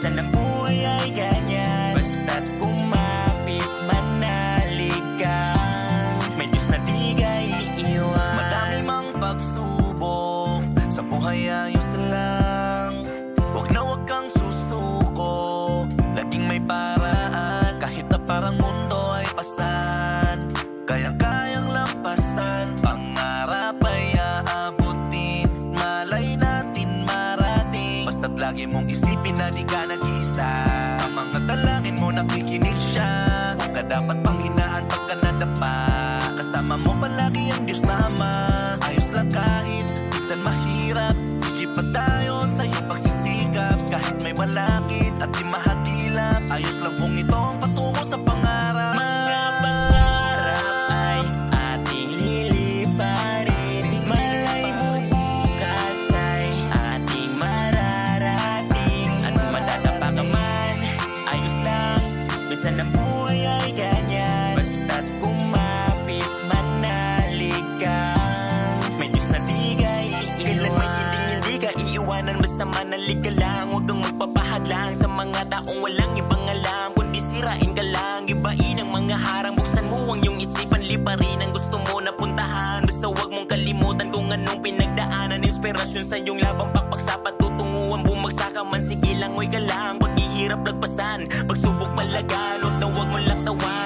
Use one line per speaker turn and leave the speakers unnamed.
Minsan ang buhay ay ganyan, basta't kumapit, manalig ka. May Diyos na di ka iiwan.
Madami mang pagsubok sa buhay, ayos lang. Huwag na huwag kang susuko, laging may paraan. Kahit na parang mundo ay pasan, kayang-kayang lampasan. Pangarap ay aabutin, malay natin marating. Basta't lagi mong isipin na di ka nag-iisa. Sa mga dalangin mo nakikinig siya. Huwag ka dapat panghinaan pagka nadapa. Kasama mo palagi ang Diyos na Ama. Ayos lang kahit minsan mahirap. Sige pagdayon sa'yo pagsisikap. Kahit may malakit at di mahagilap, ayos lang kung ito ang patungo sa pangarap.
Mga pangarap ay ating liliparin. Malay mo bukas ay ating mararating. Ano madadapa ka man, ayos lang. Minsan ang buhay ay ganyan, basta't kumapit, manalig ka. May Diyos na di ka iiwan. Kailanman hindi ka iiwanan, basta manalig ka lang. Huwag kang magpapahadlang sa mga taong walang ibang alam, kundi sirain ka lang, ibain ang mga harang. Buksan mo ang iyong isipan, liparin ang gusto mo na puntahan. Basta huwag mong kalimutan kung anong pinagdaanan. Inspirasyon sa iyong labang pakpak sa patutunguhan. Bumagsak ka man, sige lang, oy ka lang. Paghihirap lagpasan, pagsubok malagan. Huwag na huwag mong laktawan.